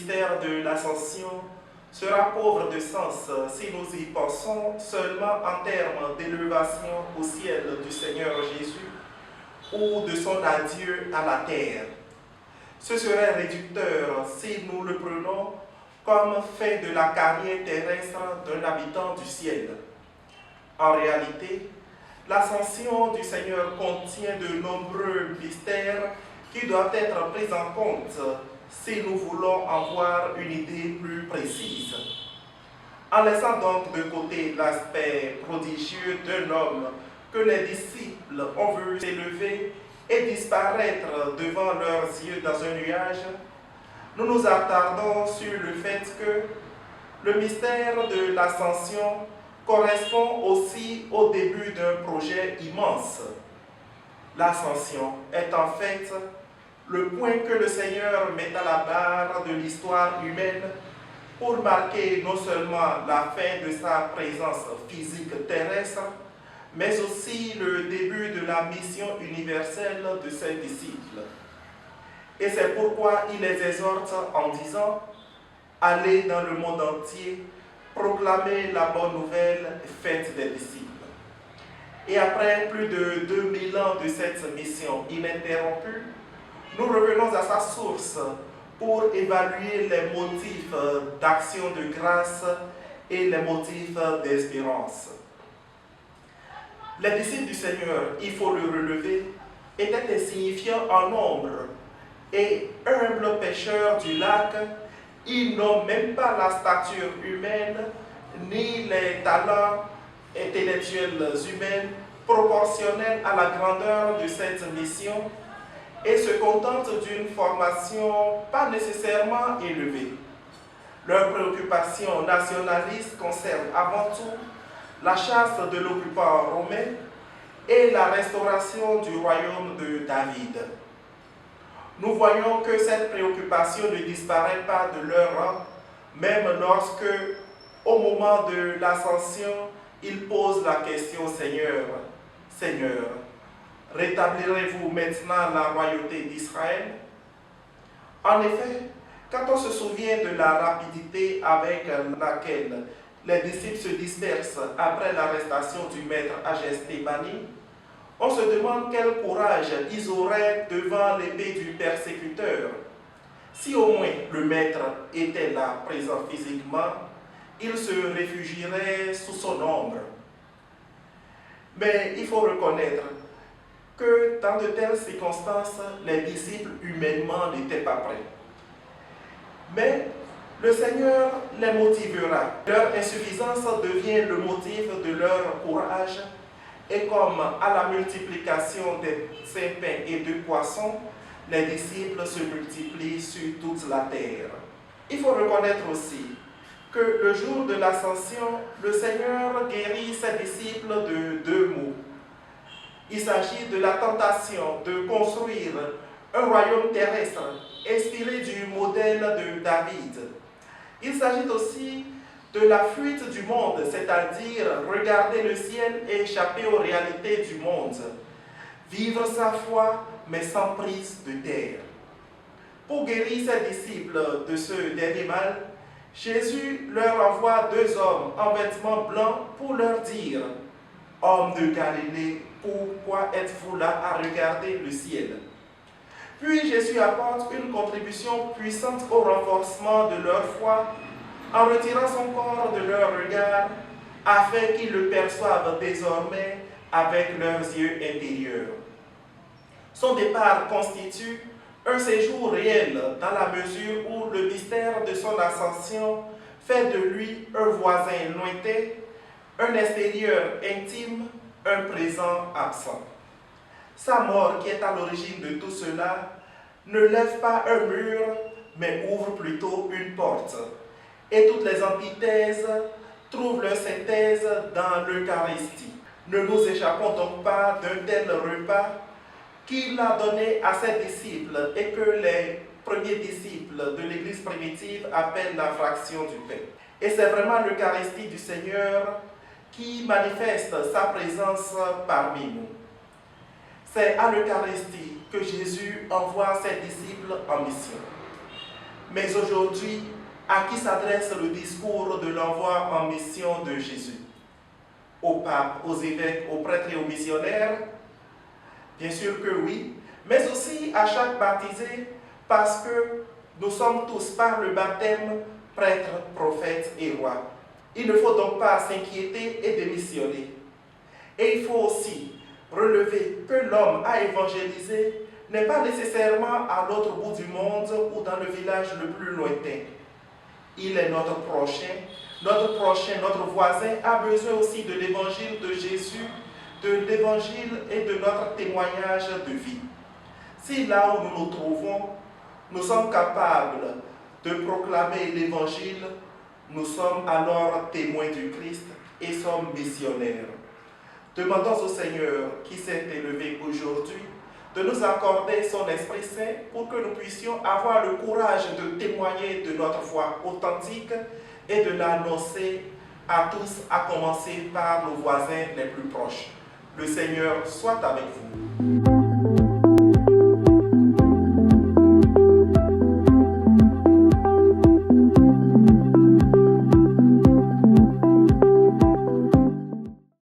mystère de l'Ascension sera pauvre de sens si nous y pensons seulement en termes d'élévation au ciel du Seigneur Jésus ou de son adieu à la terre. Ce serait réducteur si nous le prenons comme fin de la carrière terrestre d'un habitant du ciel. En réalité, l'ascension du Seigneur contient de nombreux mystères qui doivent être pris en compte si nous voulons en voir une idée plus précise. En laissant donc de côté l'aspect prodigieux d'un homme que les disciples ont vu s'élever et disparaître devant leurs yeux dans un nuage, nous nous attardons sur le fait que le mystère de l'ascension correspond aussi au début d'un projet immense. L'ascension est en fait le point que le Seigneur met à la barre de l'histoire humaine pour marquer non seulement la fin de sa présence physique terrestre, mais aussi le début de la mission universelle de ses disciples. Et c'est pourquoi il les exhorte en disant « Allez dans le monde entier, proclamez la bonne nouvelle, faites des disciples ». Et après plus de 2000 ans de cette mission ininterrompue, nous revenons à sa source pour évaluer les motifs d'action de grâce et les motifs d'espérance. Les disciples du Seigneur, il faut le relever, étaient insignifiants en nombre et humbles pêcheurs du lac. Ils n'ont même pas la stature humaine ni les talents intellectuels humains proportionnels à la grandeur de cette mission et se contentent d'une formation pas nécessairement élevée. Leurs préoccupations nationalistes concernent avant tout la chasse de l'occupant romain et la restauration du royaume de David. Nous voyons que cette préoccupation ne disparaît pas de leur rang, même lorsque, au moment de l'ascension, ils posent la question « Seigneur, Seigneur, rétablirez-vous maintenant la royauté d'Israël ?» En effet, quand on se souvient de la rapidité avec laquelle les disciples se dispersent après l'arrestation du maître Agestébani, on se demande quel courage ils auraient devant l'épée du persécuteur. Si au moins le maître était là, présent physiquement, il se réfugierait sous son ombre. Mais il faut reconnaître que dans de telles circonstances, les disciples humainement n'étaient pas prêts. Mais le Seigneur les motivera. Leur insuffisance devient le motif de leur courage. Et comme à la multiplication des 5 pains et 2 poissons, les disciples se multiplient sur toute la terre. Il faut reconnaître aussi que le jour de l'ascension, le Seigneur guérit ses disciples de 2 maux. Il s'agit de la tentation de construire un royaume terrestre inspiré du modèle de David. Il s'agit aussi de la fuite du monde, c'est-à-dire regarder le ciel et échapper aux réalités du monde. Vivre sa foi, mais sans prise de terre. Pour guérir ses disciples de ce dernier mal, Jésus leur envoie 2 hommes en vêtements blancs pour leur dire « Hommes de Galilée, pourquoi êtes-vous là à regarder le ciel ?» Puis Jésus apporte une contribution puissante au renforcement de leur foi en retirant son corps de leur regard afin qu'ils le perçoivent désormais avec leurs yeux intérieurs. Son départ constitue un séjour réel dans la mesure où le mystère de son ascension fait de lui un voisin lointain, un extérieur intime, un présent absent. Sa mort, qui est à l'origine de tout cela, ne lève pas un mur, mais ouvre plutôt une porte. Et toutes les antithèses trouvent leur synthèse dans l'Eucharistie. Ne nous échappons donc pas d'un tel repas qu'il a donné à ses disciples et que les premiers disciples de l'Église primitive appellent la fraction du pain. Et c'est vraiment l'Eucharistie du Seigneur qui manifeste sa présence parmi nous. C'est à l'Eucharistie que Jésus envoie ses disciples en mission. Mais aujourd'hui, à qui s'adresse le discours de l'envoi en mission de Jésus? Aux papes, aux évêques, aux prêtres et aux missionnaires? Bien sûr que oui, mais aussi à chaque baptisé, parce que nous sommes tous par le baptême prêtres, prophètes et rois. Il ne faut donc pas s'inquiéter et démissionner. Et il faut aussi relever que l'homme à évangéliser n'est pas nécessairement à l'autre bout du monde ou dans le village le plus lointain. Il est notre prochain, notre voisin a besoin aussi de l'évangile de Jésus, de l'évangile et de notre témoignage de vie. Si là où nous nous trouvons, nous sommes capables de proclamer l'évangile, nous sommes alors témoins du Christ et sommes missionnaires. Demandons au Seigneur qui s'est élevé aujourd'hui de nous accorder son Esprit Saint pour que nous puissions avoir le courage de témoigner de notre foi authentique et de l'annoncer à tous, à commencer par nos voisins les plus proches. Le Seigneur soit avec vous.